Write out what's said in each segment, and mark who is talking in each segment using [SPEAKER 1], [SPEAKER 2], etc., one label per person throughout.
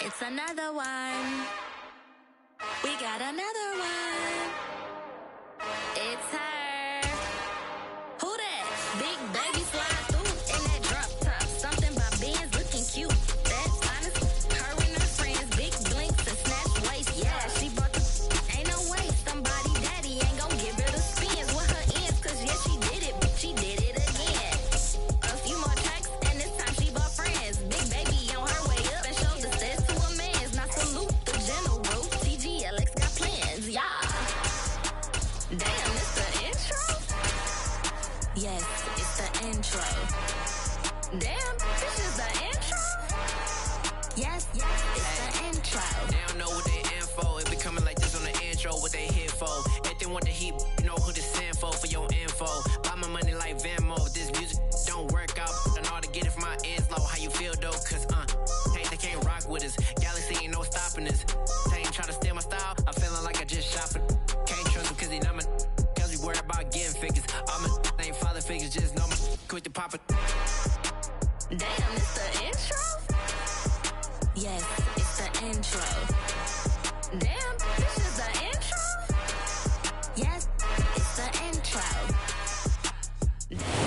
[SPEAKER 1] It's another one. We got another one. It's her. Who that? Big baby slide through in that drop top. Something by Benz looking cute. That's honest. Her and her friends, big blinks and snatch waist. Yeah, she brought the ain't no way. Somebody daddy ain't gon' give her the spins with her ends. Cause yeah, she did it, but she did it again. A few more tracks and this time she bought friends. Big baby on her way up and showed the stairs to a man's. Now salute the general. TGLX got plans, yeah. Damn, it's the intro? Yes, it's the intro. Damn, this is the intro? Yes, it's the intro.
[SPEAKER 2] They don't know what they info. It be coming like this on the intro, what they here for. If they want the heat, you know who to send for your info. Buy my money like Venmo. This music don't work out. And all to get it from my ends low. How you feel though? Cause they can't rock with us. Galaxy ain't no stopping us. They ain't try to steal my style. I'm feeling like I just shot for. Can't trust him cause he not my. Cause we worried about getting figures. All my ain't father figures. Just know my quit the pop it.
[SPEAKER 1] Damn, it's the intro? Yes, it's the intro. Damn, this is the intro? Yes, it's the intro.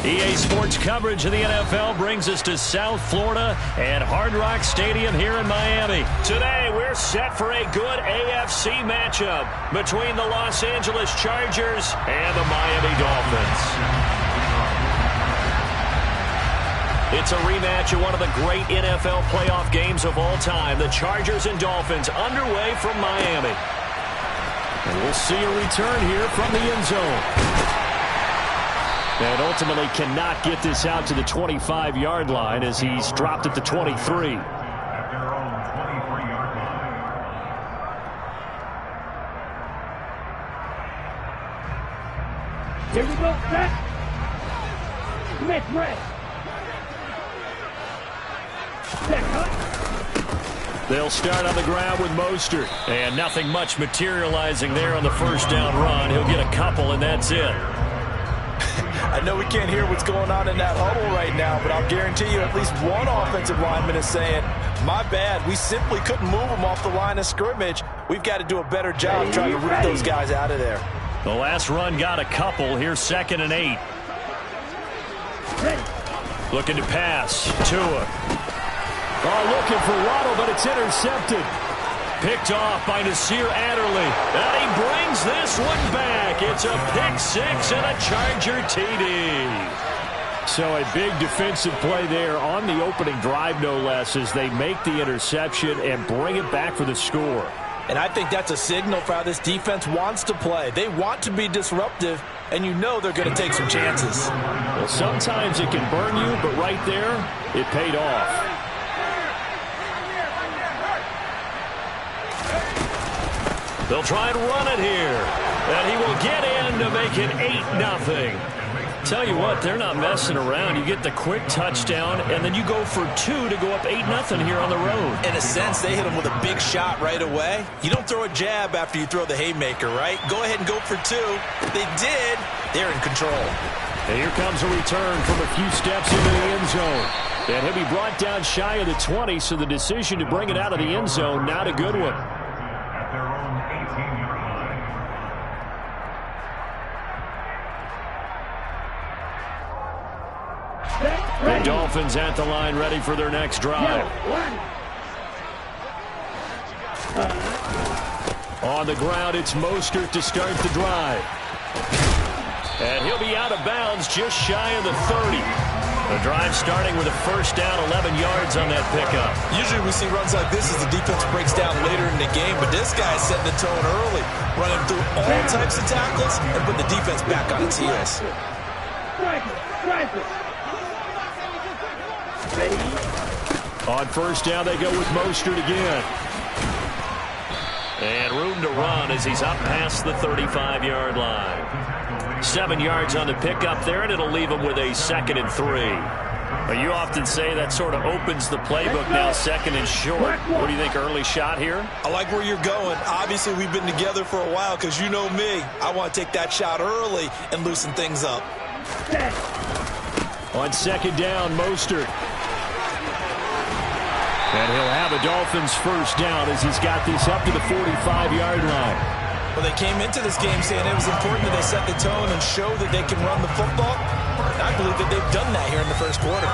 [SPEAKER 3] EA Sports coverage of the NFL brings us to South Florida and Hard Rock Stadium here in Miami. Today, we're set for a good AFC matchup between the Los Angeles Chargers and the Miami Dolphins. It's a rematch of one of the great NFL playoff games of all time. The Chargers and Dolphins underway from Miami. And we'll see a return here from the end zone. And ultimately cannot get this out to the 25-yard line as he's dropped at the 23.
[SPEAKER 4] Here we go, set. Smith, red.
[SPEAKER 3] They'll start on the ground with Mostert. And nothing much materializing there on the first down run. He'll get a couple, and that's it.
[SPEAKER 5] I know we can't hear what's going on in that huddle right now, but I'll guarantee you at least one offensive lineman is saying, my bad, we simply couldn't move them off the line of scrimmage. We've got to do a better job trying to root those guys out of there.
[SPEAKER 3] The last run got a couple. Here's 2nd and 8. Looking to pass. Tua. Oh, looking for Waddle, but it's intercepted. Picked off by Nasir Adderley. And he brings this one back. It's a pick six and a Charger TD. So a big defensive play there on the opening drive, no less, as they make the interception and bring it back for the score.
[SPEAKER 5] And I think that's a signal for how this defense wants to play. They want to be disruptive, and you know they're going to take some chances.
[SPEAKER 3] Well, sometimes it can burn you, but right there, it paid off. They'll try and run it here. And he will get in to make it 8-0. Tell you what, they're not messing around. You get the quick touchdown, and then you go for 2 to go up 8-0 here on the road.
[SPEAKER 5] In a sense, they hit him with a big shot right away. You don't throw a jab after you throw the haymaker, right? Go ahead and go for 2. They did. They're in control.
[SPEAKER 3] And here comes a return from a few steps into the end zone. And he'll be brought down shy of the 20, so the decision to bring it out of the end zone, not a good one. The Dolphins at the line, ready for their next drive. On the ground, it's Mostert to start the drive. And he'll be out of bounds just shy of the 30. The drive starting with a first down, 11 yards on that pickup.
[SPEAKER 5] Usually we see runs like this as the defense breaks down later in the game, but this guy is setting the tone early, running through all types of tackles and put the defense back on its heels.
[SPEAKER 3] On first down, they go with Mostert again. And room to run as he's up past the 35-yard line. 7 yards on the pickup there, and it'll leave him with a 2nd and 3. Well, you often say that sort of opens the playbook now, 2nd and short. What do you think, early shot here?
[SPEAKER 5] I like where you're going. Obviously, we've been together for a while because you know me. I want to take that shot early and loosen things up.
[SPEAKER 3] On 2nd down, Mostert. And he'll have a Dolphins first down as he's got this up to the 45-yard line.
[SPEAKER 5] Well, they came into this game saying it was important that they set the tone and show that they can run the football. I believe that they've done that here in the first quarter.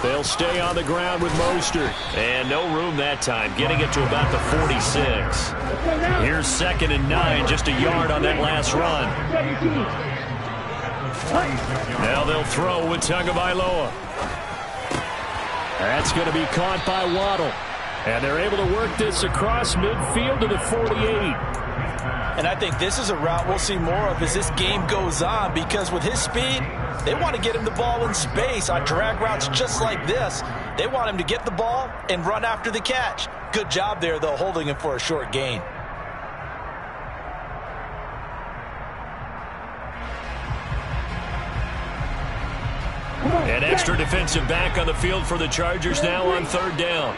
[SPEAKER 3] They'll stay on the ground with Mostert. And no room that time, getting it to about the 46. Here's 2nd and 9, just a yard on that last run. Now they'll throw with Tagovailoa. That's going to be caught by Waddle. And they're able to work this across midfield to the 48.
[SPEAKER 5] And I think this is a route we'll see more of as this game goes on, because with his speed, they want to get him the ball in space on drag routes just like this. They want him to get the ball and run after the catch. Good job there, though, holding him for a short gain.
[SPEAKER 3] An extra defensive back on the field for the Chargers now on 3rd down.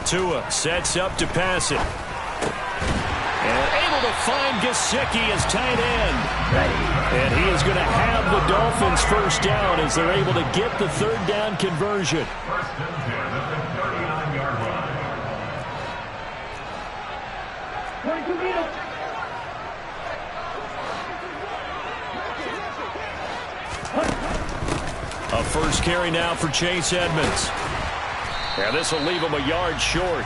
[SPEAKER 3] Tua sets up to pass it. And able to find Gesicki as tight end. And he is going to have the Dolphins first down as they're able to get the 3rd down conversion. A first carry now for Chase Edmonds. Yeah, this will leave him a yard short.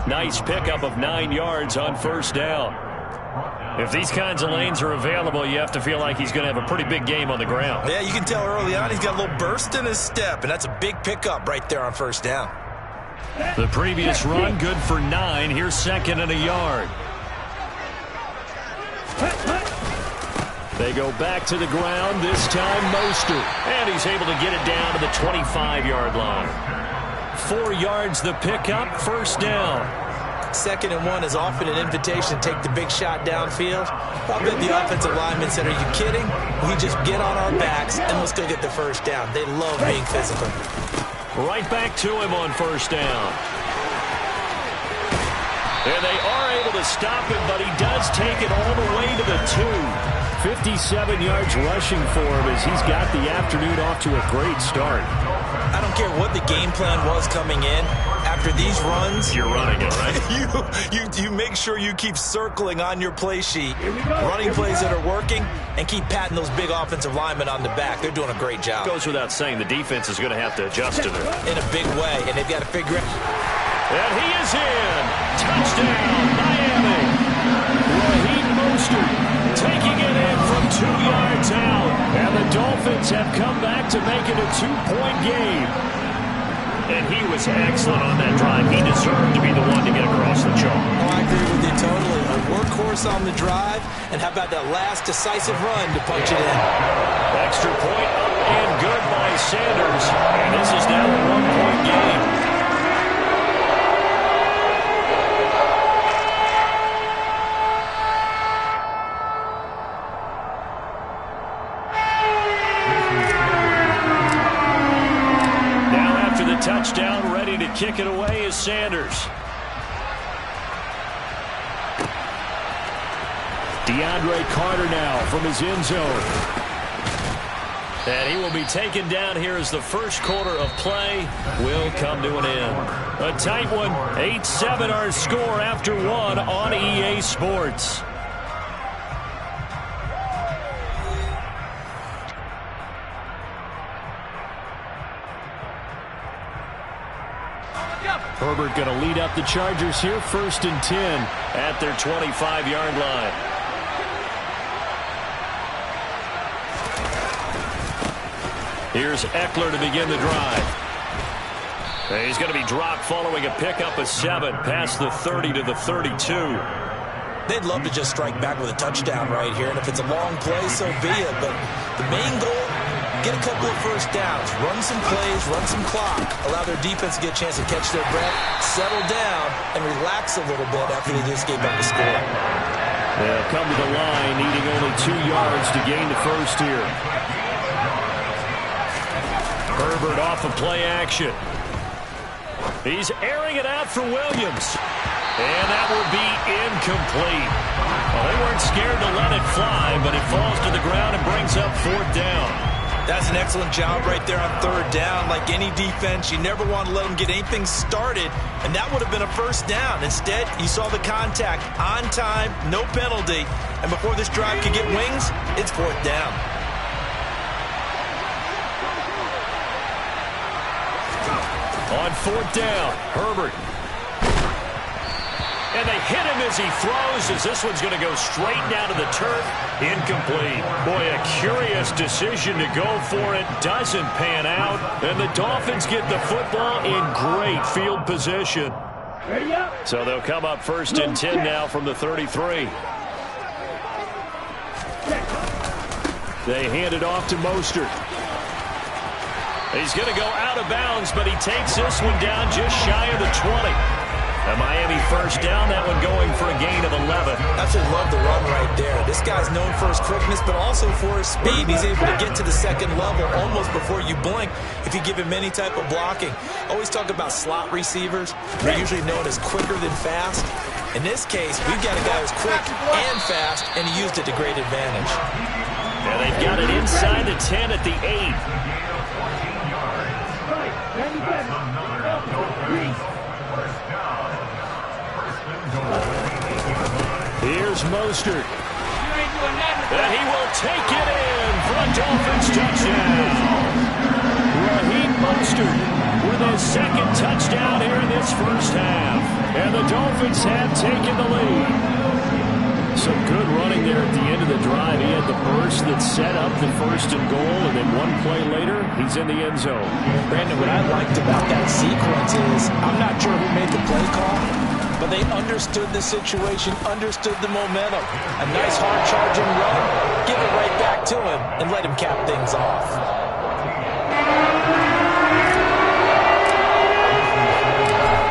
[SPEAKER 3] Nice pickup of 9 yards on first down. If these kinds of lanes are available, you have to feel like he's going to have a pretty big game on the ground.
[SPEAKER 5] Yeah, you can tell early on he's got a little burst in his step, and that's a big pickup right there on first down.
[SPEAKER 3] The previous run, good for 9. Here's 2nd and a yard. They go back to the ground, this time Mostert. And he's able to get it down to the 25-yard line. 4 yards the pickup, first down.
[SPEAKER 5] 2nd and 1 is often an invitation to take the big shot downfield. I bet the offensive lineman said, are you kidding? We just get on our backs and let's go get the first down. They love being physical.
[SPEAKER 3] Right back to him on first down. And they are able to stop him, but he does take it all the way to the 2. 57 yards rushing for him as he's got the afternoon off to a great start.
[SPEAKER 5] I don't care what the game plan was coming in. After these runs,
[SPEAKER 3] you're running it, right?
[SPEAKER 5] you make sure you keep circling on your play sheet, running plays that are working, and keep patting those big offensive linemen on the back. They're doing a great job.
[SPEAKER 3] Goes without saying the defense is going to have to adjust to them.
[SPEAKER 5] In a big way, and they've got to figure it.
[SPEAKER 3] And he is in. Touchdown, Miami. Raheem Mostert taking it in from 2 yards out. And the Dolphins have come back to make it a 2-point game. And he was excellent on that drive. He deserved to be the one to get across the chalk.
[SPEAKER 5] Oh, I agree with you totally. A workhorse on the drive, and how about that last decisive run to punch it in?
[SPEAKER 3] Extra point up and good by Sanders. And this is now a 1-point game. Touchdown, ready to kick it away is Sanders. DeAndre Carter now from his end zone. And he will be taken down here as the first quarter of play will come to an end. A tight one, 8-7 our score after 1 on EA Sports. Herbert going to lead up the Chargers here, 1st and 10 at their 25-yard line. Here's Eckler to begin the drive. And he's going to be dropped following a pickup of 7 past the 30 to the 32.
[SPEAKER 5] They'd love to just strike back with a touchdown right here, and if it's a long play, so be it. But the main goal, get a couple of first downs, run some plays, run some clock, allow their defense to get a chance to catch their breath, settle down, and relax a little bit after they just gave up the score.
[SPEAKER 3] They'll come to the line, needing only 2 yards to gain the first here. Herbert off of play action. He's airing it out for Williams. And that will be incomplete. Well, they weren't scared to let it fly, but it falls to the ground and brings up 4th down.
[SPEAKER 5] That's an excellent job right there on 3rd down. Like any defense, you never want to let them get anything started, and that would have been a 1st down. Instead, you saw the contact on time, no penalty, and before this drive could get wings, it's 4th down.
[SPEAKER 3] On 4th down, Herbert. And they hit him as he throws, as this one's going to go straight down to the turf. Incomplete. Boy, a curious decision to go for it. Doesn't pan out. And the Dolphins get the football in great field position. So they'll come up 1st and 10 now from the 33. They hand it off to Mostert. He's going to go out of bounds, but he takes this one down just shy of the 20. A Miami 1st down, that one going for a gain of 11.
[SPEAKER 5] Absolutely love the run right there. This guy's known for his quickness, but also for his speed. He's able to get to the 2nd level almost before you blink if you give him any type of blocking. Always talk about slot receivers. They're usually known as quicker than fast. In this case, we've got a guy who's quick and fast, and he used it to great advantage.
[SPEAKER 3] And they've got it inside the 10 at the 8. Here's Mostert. And he will take it in for a Dolphins touchdown. Raheem Mostert with his 2nd touchdown here in this 1st half. And the Dolphins have taken the lead. Some good running there at the end of the drive. He had the burst that set up the 1st and goal, and then one play later, he's in the end zone.
[SPEAKER 5] Brandon, what I liked about that sequence is I'm not sure who made the play call, but they understood the situation, understood the momentum. A nice hard-charging run, give it right back to him, and let him cap things off.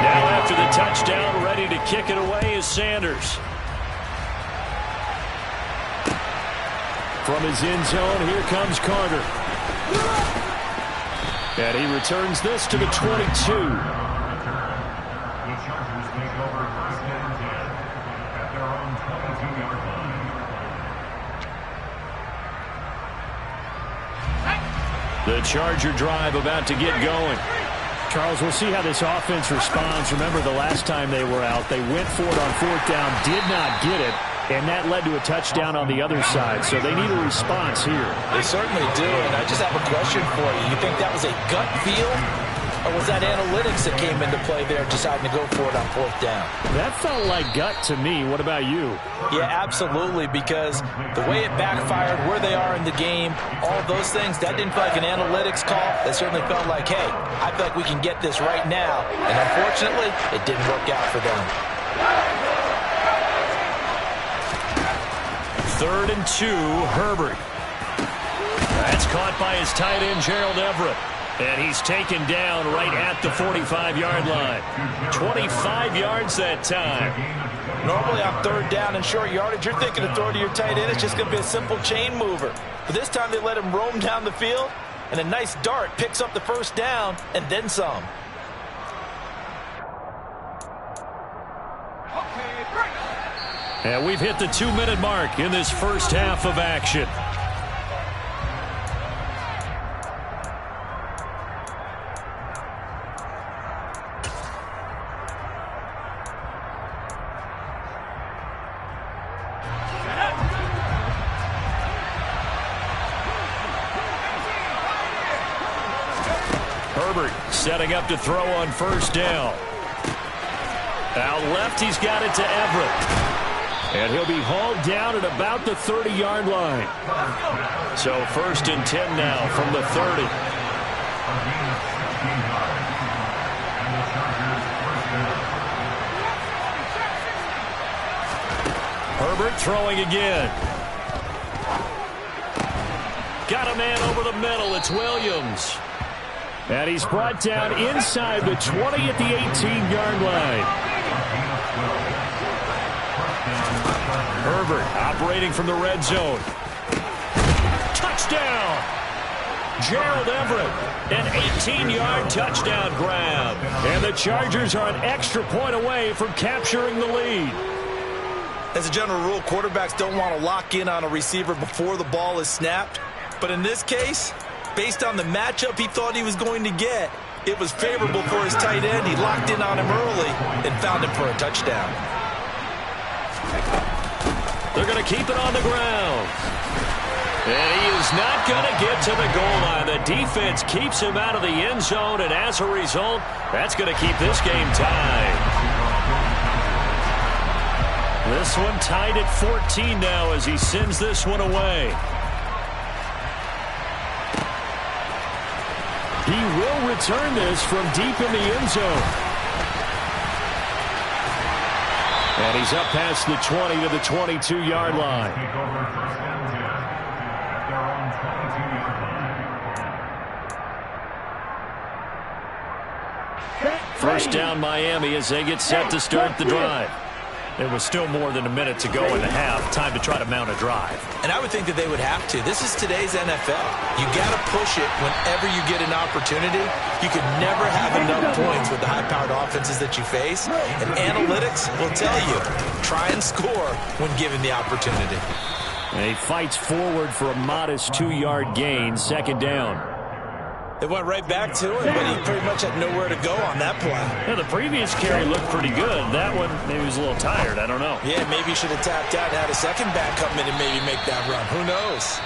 [SPEAKER 3] Now after the touchdown, ready to kick it away is Sanders. From his end zone, here comes Carter. And he returns this to the 22. The Charger drive about to get going.
[SPEAKER 6] Charles, we'll see how this offense responds. Remember, the last time they were out, they went for it on 4th down, did not get it, and that led to a touchdown on the other side. So they need a response here.
[SPEAKER 5] They certainly do, and I just have a question for you. You think that was a gut feel, or was that analytics that came into play there deciding to go for it on 4th down?
[SPEAKER 6] That felt like gut to me. What about you?
[SPEAKER 5] Yeah, absolutely, because the way it backfired, where they are in the game, all those things, that didn't feel like an analytics call. That certainly felt like, hey, I feel like we can get this right now. And unfortunately, it didn't work out for them.
[SPEAKER 3] 3rd and 2, Herbert. That's caught by his tight end, Gerald Everett. And he's taken down right at the 45-yard line. 25 yards that time.
[SPEAKER 5] Normally on 3rd down and short yardage, you're thinking to throw to your tight end. It's just going to be a simple chain mover. But this time they let him roam down the field, and a nice dart picks up the 1st down and then some.
[SPEAKER 3] And we've hit the 2-minute mark in this 1st half of action. Herbert setting up to throw on 1st down. Out left, he's got it to Everett. And he'll be hauled down at about the 30-yard line. So 1st and 10 now from the 30. Herbert throwing again. Got a man over the middle. It's Williams. And he's brought down inside the 20 at the 18-yard line. Herbert operating from the red zone. Touchdown! Gerald Everett, an 18-yard touchdown grab. And the Chargers are an extra point away from capturing the lead.
[SPEAKER 5] As a general rule, quarterbacks don't want to lock in on a receiver before the ball is snapped. But in this case, based on the matchup he thought he was going to get, it was favorable for his tight end. He locked in on him early and found him for a touchdown.
[SPEAKER 3] They're going to keep it on the ground. And he is not going to get to the goal line. The defense keeps him out of the end zone, and as a result, that's going to keep this game tied. This one tied at 14 now as he sends this one away. He will return this from deep in the end zone. And he's up past the 20 to the 22-yard line. First down Miami as they get set to start the drive. There was still more than a minute to go in the half. Time to try to mount a drive.
[SPEAKER 5] And I would think that they would have to. This is today's NFL. You got to push it whenever you get an opportunity. You could never have enough points with the high-powered offenses that you face. And analytics will tell you, try and score when given the opportunity.
[SPEAKER 3] And he fights forward for a modest 2-yard gain, second down.
[SPEAKER 5] It went right back to him, but he pretty much had nowhere to go on that play.
[SPEAKER 3] Yeah, the previous carry looked pretty good. That one, maybe he was a little tired. I don't know.
[SPEAKER 5] Yeah, maybe he should have tapped out and had a second back come in and maybe make that run. Who knows?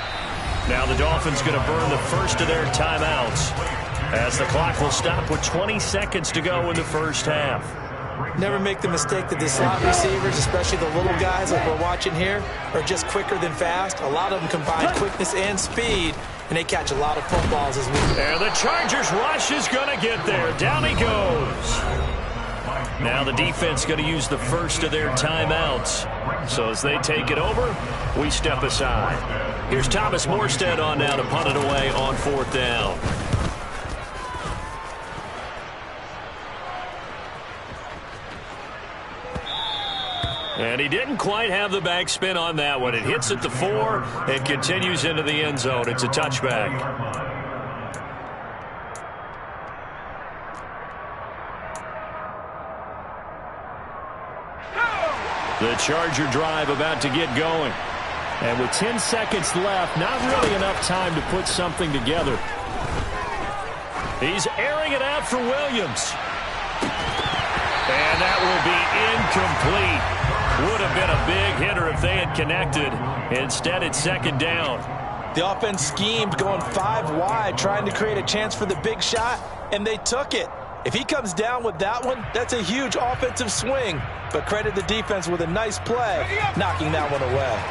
[SPEAKER 3] Now the Dolphins going to burn the first of their timeouts as the clock will stop with 20 seconds to go in the first half.
[SPEAKER 5] Never make the mistake that the slot receivers, especially the little guys like we're watching here, are just quicker than fast. A lot of them combine quickness and speed, and they catch a lot of footballs as well.
[SPEAKER 3] And the Chargers rush is going to get there. Down he goes. Now the defense going to use the first of their timeouts. So as they take it over, we step aside. Here's Thomas Morstead on now to punt it away on fourth down. And he didn't quite have the backspin on that one. It hits at the 4 and continues into the end zone. It's a touchback. The Charger drive about to get going. And with 10 seconds left, not really enough time to put something together. He's airing it out for Williams. And that will be incomplete. Would have been a big hitter if they had connected. Instead, it's second down.
[SPEAKER 5] The offense schemed going 5 wide, trying to create a chance for the big shot, and they took it. If he comes down with that one, that's a huge offensive swing. But credit the defense with a nice play, knocking that one away.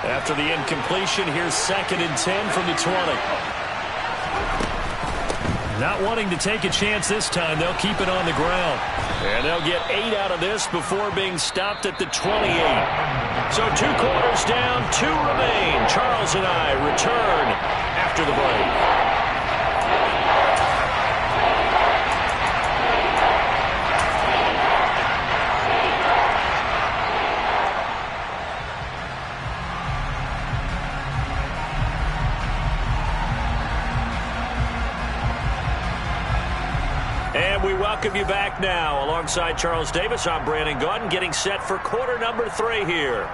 [SPEAKER 3] After the incompletion, here's second and 10 from the 20. Not wanting to take a chance this time, they'll keep it on the ground. And they'll get 8 out of this before being stopped at the 28. So 2 quarters down, 2 remain. Charles and I return after the break. And we welcome you back now. Alongside Charles Davis, I'm Brandon Gaudin, getting set for quarter number 3 here.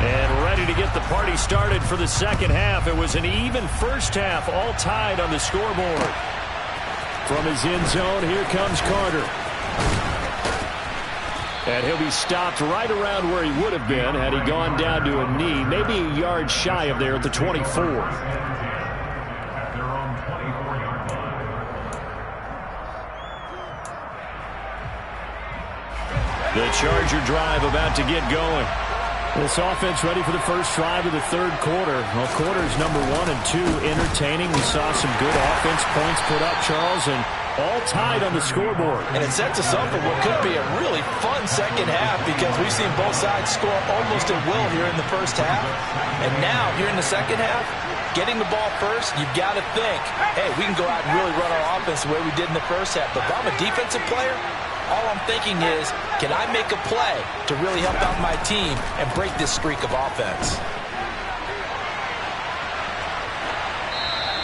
[SPEAKER 3] And ready to get the party started for the second half. It was an even first half, all tied on the scoreboard. From his end zone, here comes Carter. And he'll be stopped right around where he would have been had he gone down to a knee, maybe a yard shy of there at the 24. The Charger drive about to get going. This offense ready for the first drive of the third quarter. Well, quarters number 1 and 2 entertaining. We saw some good offense points put up, Charles, and all tied on the scoreboard.
[SPEAKER 5] And it sets us up for what could be a really fun second half because we've seen both sides score almost at will here in the first half. And now, here in the second half, getting the ball first, you've got to think, hey, we can go out and really run our offense the way we did in the first half. But if I'm a defensive player, All I'm thinking is, can I make a play to really help out my team and break this streak of offense?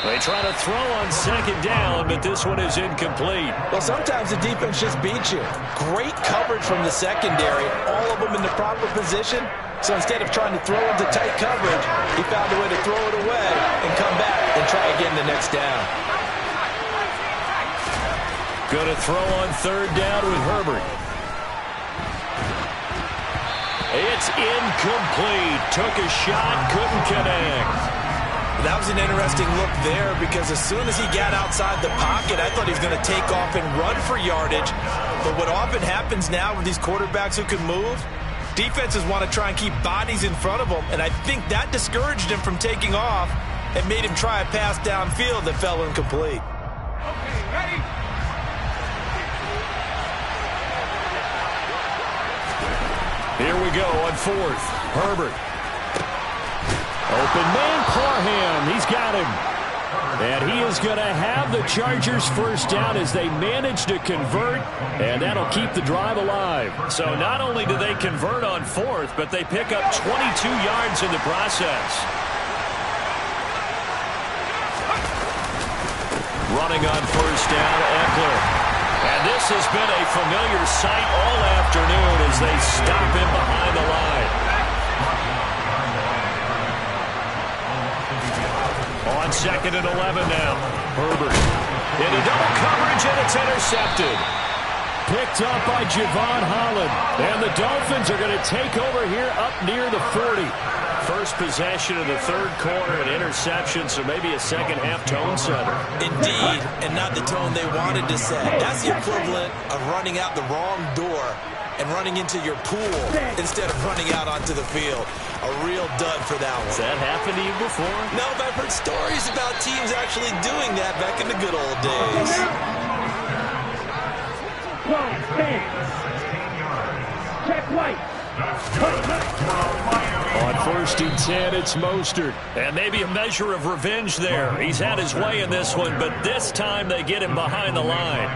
[SPEAKER 3] They try to throw on second down, but this one is incomplete.
[SPEAKER 5] Well, sometimes the defense just beats you. Great coverage from the secondary, all of them in the proper position. So instead of trying to throw into tight coverage, he found a way to throw it away and come back and try again the next down.
[SPEAKER 3] Going to throw on third down with Herbert. It's incomplete. Took a shot, couldn't connect.
[SPEAKER 5] That was an interesting look there because as soon as he got outside the pocket, I thought he was going to take off and run for yardage. But what often happens now with these quarterbacks who can move, defenses want to try and keep bodies in front of them, and I think that discouraged him from taking off and made him try a pass downfield that fell incomplete.
[SPEAKER 4] Okay, ready?
[SPEAKER 3] Here we go on fourth. Herbert. Open man, Parham. He's got him. And he is going to have the Chargers first down as they manage to convert, and that'll keep the drive alive. So not only do they convert on fourth, but they pick up 22 yards in the process. Running on first down, Eckler. And this has been a familiar sight all afternoon as they stop him behind the line. On second and 11 now. Herbert into double coverage, and it's intercepted. Picked up by Javon Holland. And the Dolphins are going to take over here up near the 40. First possession of the third quarter, an interception, so maybe a second-half tone setter.
[SPEAKER 5] Indeed, and not the tone they wanted to set. That's the equivalent of running out the wrong door and running into your pool instead of running out onto the field. A real dud for that one.
[SPEAKER 3] Has that happened to you before?
[SPEAKER 5] No, but I've heard stories about teams actually doing that back in the good old days.
[SPEAKER 4] Check white.
[SPEAKER 3] On first and 10, it's Mostert. And maybe a measure of revenge there. He's had his way in this one, but this time they get him behind the line.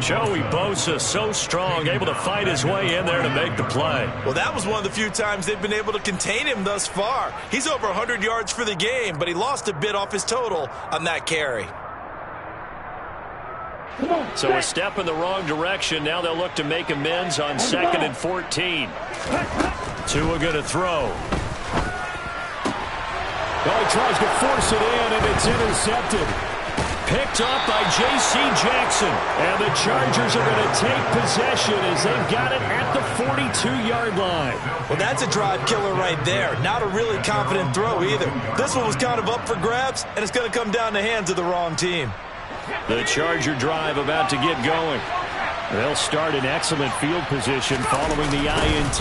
[SPEAKER 3] Joey Bosa, so strong, able to fight his way in there to make the play.
[SPEAKER 5] Well, that was one of the few times they've been able to contain him thus far. He's over 100 yards for the game, but he lost a bit off his total on that carry.
[SPEAKER 3] So a step in the wrong direction. Now they'll look to make amends on second and 14. Tua going to throw. Oh, he tries to force it in, and it's intercepted. Picked up by J.C. Jackson. And the Chargers are going to take possession as they've got it at the 42-yard line.
[SPEAKER 5] Well, that's a drive killer right there. Not a really confident throw either. This one was kind of up for grabs, and it's going to come down the hands of the wrong team.
[SPEAKER 3] The Charger drive about to get going. They'll start in excellent field position following the INT.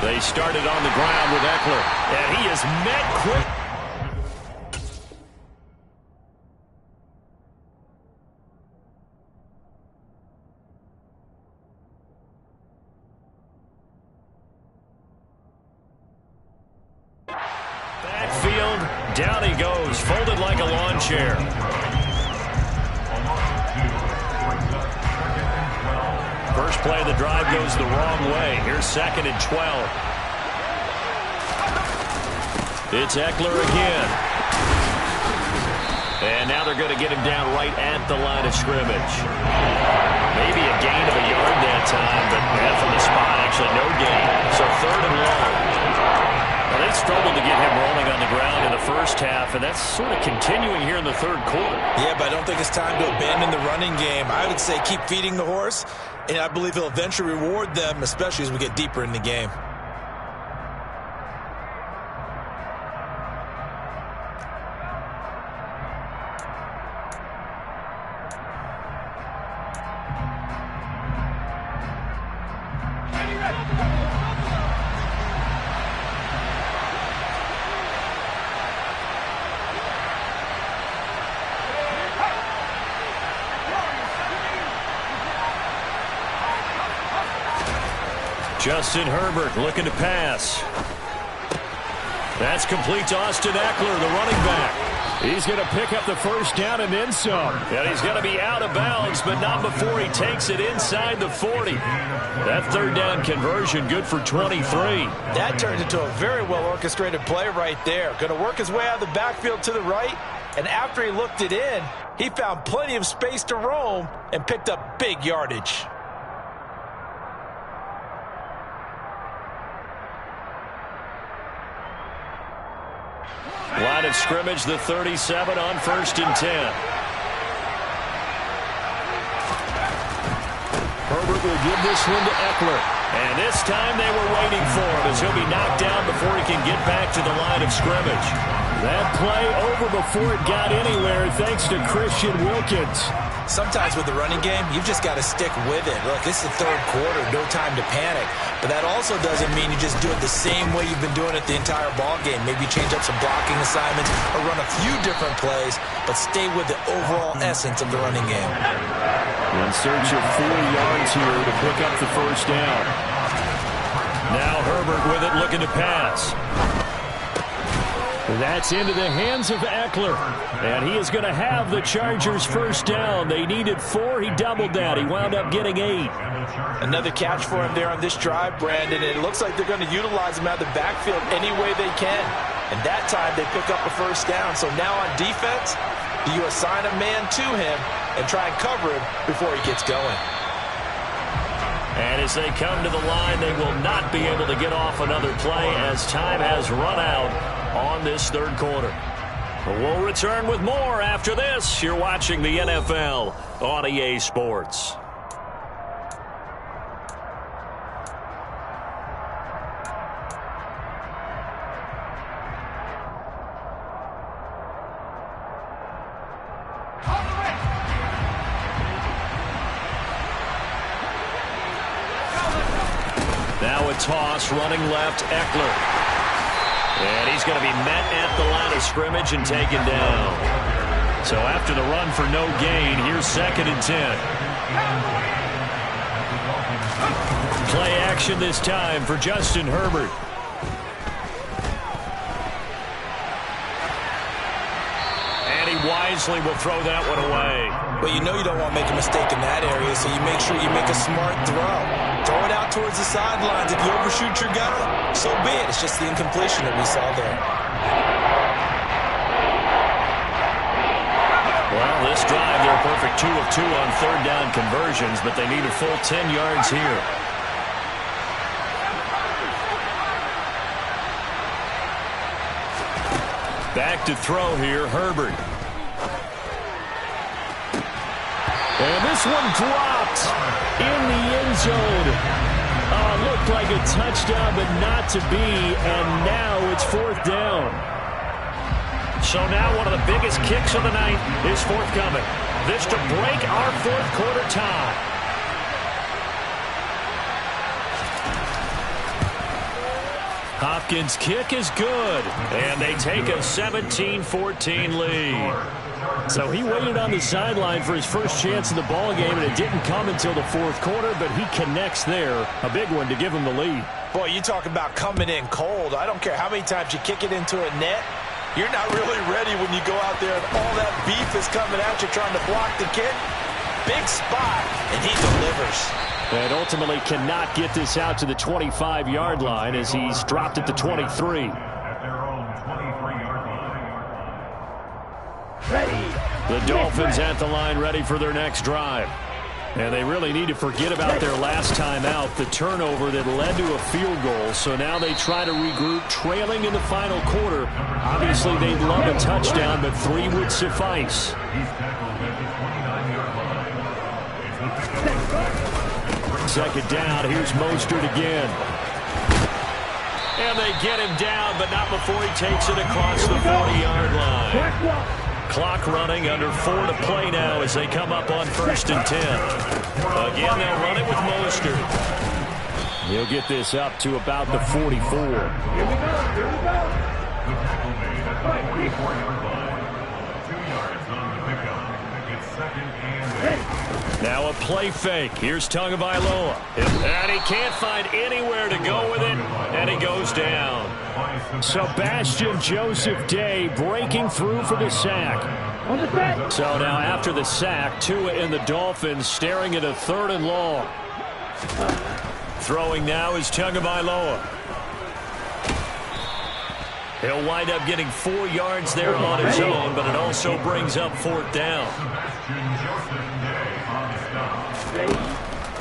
[SPEAKER 3] They started on the ground with Eckler, and he is met quick. Backfield, down he goes, folded like a lawn chair. First play of the drive goes the wrong way. Here's second and 12. It's Eckler again. And now they're going to get him down right at the line of scrimmage. Maybe a gain of a yard that time, but from the spot, actually no gain. So third and long. Well, they struggled to get him rolling on the ground in the first half, and that's sort of continuing here in the third quarter.
[SPEAKER 5] Yeah, but I don't think it's time to abandon the running game. I would say keep feeding the horse, and I believe he'll eventually reward them, especially as we get deeper in the game.
[SPEAKER 3] Justin Herbert looking to pass. That's complete to Austin Eckler, the running back. He's going to pick up the first down and then some. And he's going to be out of bounds, but not before he takes it inside the 40. That third down conversion good for 23.
[SPEAKER 5] That turned into a very well-orchestrated play right there. Going to work his way out of the backfield to the right, and after he looked it in, he found plenty of space to roam and picked up big yardage.
[SPEAKER 3] Line of scrimmage, the 37 on 1st and 10. Herbert will give this one to Eckler. And this time they were waiting for him as he'll be knocked down before he can get back to the line of scrimmage. That play over before it got anywhere thanks to Christian Wilkins.
[SPEAKER 5] Sometimes with the running game, you've just got to stick with it. Look, this is the third quarter, no time to panic. But that also doesn't mean you just do it the same way you've been doing it the entire ball game. Maybe change up some blocking assignments or run a few different plays, but stay with the overall essence of the running game.
[SPEAKER 3] In search of 4 yards here to pick up the first down. Now Herbert with it, looking to pass. That's into the hands of Eckler. And he is going to have the Chargers first down. They needed 4. He doubled that. He wound up getting 8.
[SPEAKER 5] Another catch for him there on this drive, Brandon. And it looks like they're going to utilize him out of the backfield any way they can. And that time they pick up a first down. So now on defense, you assign a man to him and try and cover him before he gets going.
[SPEAKER 3] And as they come to the line, they will not be able to get off another play as time has run out on this third quarter. We'll return with more after this. You're watching the NFL on EA Sports. Now a toss, running left, Eckler. And he's going to be met at the line of scrimmage and taken down. So after the run for no gain, here's 2nd and 10. Play action this time for Justin Herbert. And he wisely will throw that one away.
[SPEAKER 5] But you know you don't want to make a mistake in that area, so you make sure you make a smart throw. Throw it out towards the sidelines. If you overshoot your guy, so be it. It's just the incompletion that we saw there.
[SPEAKER 3] Well, this drive, they're perfect 2 of 2 on third down conversions, but they need a full 10 yards here. Back to throw here, Herbert. And this one dropped in the end zone. Looked like a touchdown, but not to be. And now it's 4th down. So now one of the biggest kicks of the night is forthcoming. This to break our 4th quarter tie. Hopkins' kick is good. And they take a 17-14 lead. So he waited on the sideline for his first chance in the ball game, and it didn't come until the 4th quarter, but he connects there. A big one to give him the lead.
[SPEAKER 5] Boy, you talk about coming in cold. I don't care how many times you kick it into a net. You're not really ready when you go out there and all that beef is coming at you trying to block the kick. Big spot, and he delivers.
[SPEAKER 3] And ultimately cannot get this out to the 25-yard line as he's dropped at the 23. The Dolphins at the line ready for their next drive. And they really need to forget about their last time out, the turnover that led to a field goal. So now they try to regroup, trailing in the final quarter. Obviously, they'd love a touchdown, but 3 would suffice. Second down, here's Mostert again. And they get him down, but not before he takes it across the 40-yard line. Clock running, under 4 to play now as they come up on 1st and 10. Again, they'll run it with Mostert. He'll get this up to about the 44.
[SPEAKER 4] Here we go. Here we go. 2 yards on the pickup. It's 2nd and 8.
[SPEAKER 3] Now a play fake. Here's Tagovailoa. And he can't find anywhere to go with it, and he goes down. Sebastian Joseph Day breaking through for the sack. So now after the sack, Tua and the Dolphins staring at a 3rd and long. Throwing now is Tagovailoa. He'll wind up getting 4 yards there on his own, but it also brings up 4th down.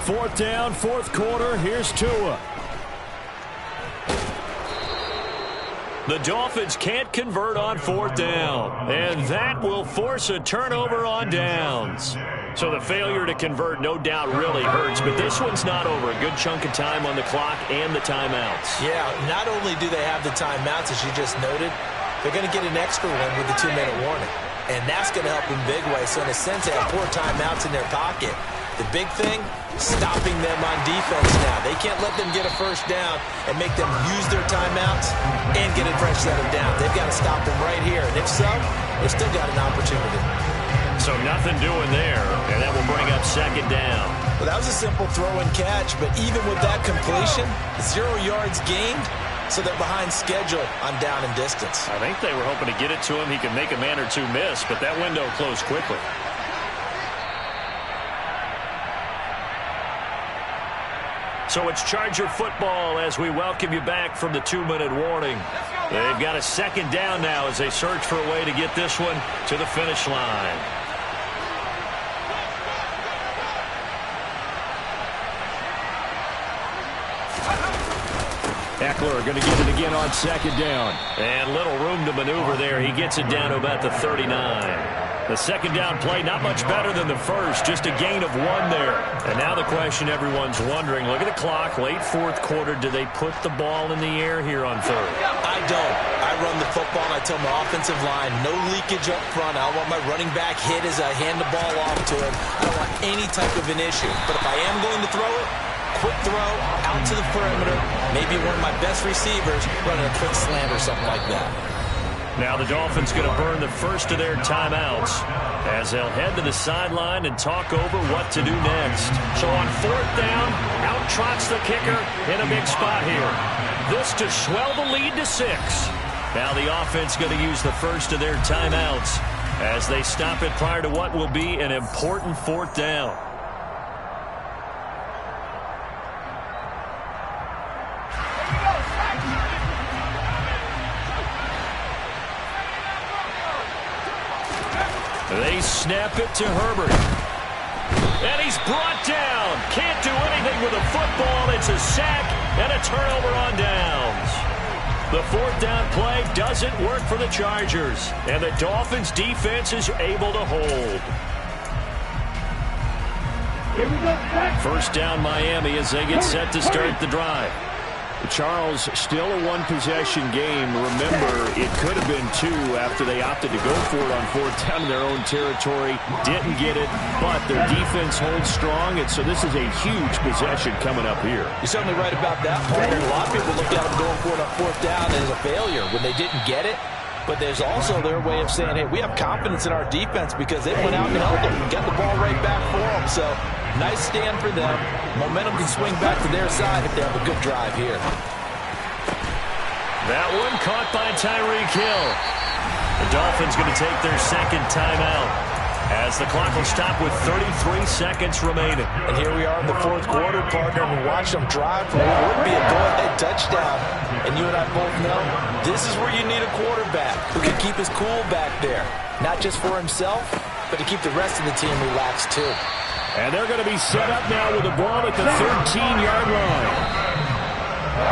[SPEAKER 3] 4th down, 4th quarter. Here's Tua. The Dolphins can't convert on 4th down, and that will force a turnover on downs. So the failure to convert no doubt really hurts, but this one's not over. A good chunk of time on the clock and the timeouts.
[SPEAKER 5] Yeah, not only do they have the timeouts, as you just noted, they're going to get an extra one with the 2-minute warning. And that's going to help in big ways. So in a sense, they have 4 timeouts in their pocket. The big thing, stopping them on defense now. They can't let them get a 1st down and make them use their timeouts and get a fresh set of downs. They've got to stop them right here. And if so, they've still got an opportunity.
[SPEAKER 3] So nothing doing there, and that will bring up 2nd down.
[SPEAKER 5] Well, that was a simple throw and catch, but even with that completion, 0 yards gained, so they're behind schedule on down and distance.
[SPEAKER 6] I think they were hoping to get it to him. He could make a man or two miss, but that window closed quickly. So it's Charger football as we welcome you back from the 2-minute warning. They've got a 2nd down now as they search for a way to get this one to the finish line. Eckler going to get it again on 2nd down. And little room to maneuver there. He gets it down to about the 39. The 2nd down play, not much better than the first, just a gain of 1 there. And now the question everyone's wondering, look at the clock, late 4th quarter, do they put the ball in the air here on 3rd?
[SPEAKER 5] I don't. I run the football, and I tell my offensive line, no leakage up front. I want my running back hit as I hand the ball off to him. I don't want any type of an issue. But if I am going to throw it, quick throw, out to the perimeter, maybe one of my best receivers running a quick slant or something like that.
[SPEAKER 3] Now the Dolphins going to burn the first of their timeouts as they'll head to the sideline and talk over what to do next. So on 4th down, out trots the kicker in a big spot here. This to swell the lead to 6. Now the offense going to use the first of their timeouts as they stop it prior to what will be an important 4th down. They snap it to Herbert. And he's brought down. Can't do anything with a football. It's a sack and a turnover on downs. The 4th down play doesn't work for the Chargers. And the Dolphins defense is able to hold.
[SPEAKER 4] Here we go.
[SPEAKER 3] 1st down Miami as they get set to start the drive.
[SPEAKER 6] Charles, still a 1-possession game. Remember, it could have been 2 after they opted to go for it on 4th down in their own territory. Didn't get it, but their defense holds strong, and so this is a huge possession coming up here.
[SPEAKER 5] You're certainly right about that, partner. A lot of people look at them going for it on 4th down as a failure when they didn't get it. But there's also their way of saying, hey, we have confidence in our defense because they went out and held them and got the ball right back for them. So nice stand for them. Momentum can swing back to their side if they have a good drive here.
[SPEAKER 3] That one caught by Tyreek Hill. The Dolphins going to take their 2nd timeout as the clock will stop with 33 seconds remaining.
[SPEAKER 5] And here we are in the 4th quarter, partner, and we watch them drive for what would be a go-ahead touchdown. And you and I both know this is where you need a quarterback who can keep his cool back there. Not just for himself, but to keep the rest of the team relaxed too.
[SPEAKER 6] And they're going to be set up now with the ball at the 13-yard line.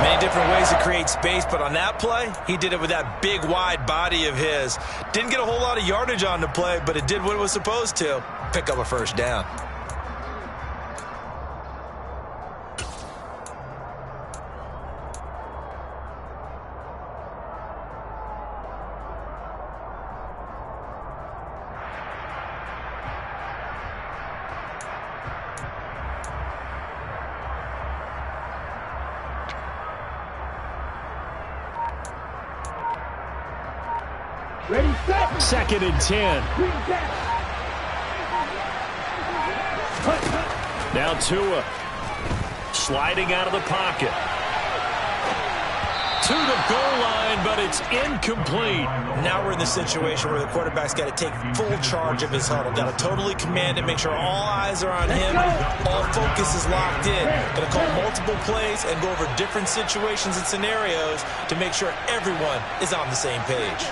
[SPEAKER 5] Many different ways to create space, but on that play, he did it with that big, wide body of his. Didn't get a whole lot of yardage on the play, but it did what it was supposed to. Pick up a 1st down.
[SPEAKER 4] Ready, set.
[SPEAKER 6] 2nd and 10.
[SPEAKER 3] Now Tua sliding out of the pocket. To the goal line, but it's incomplete.
[SPEAKER 5] Now we're in the situation where the quarterback's got to take full charge of his huddle. Got to totally command it, make sure all eyes are on him. All focus is locked in. Going to call multiple plays and go over different situations and scenarios to make sure everyone is on the same page.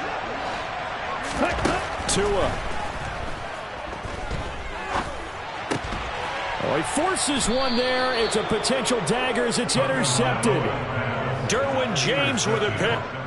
[SPEAKER 3] Tua. Oh, he forces one there. It's a potential dagger as it's intercepted. Derwin James with a pick.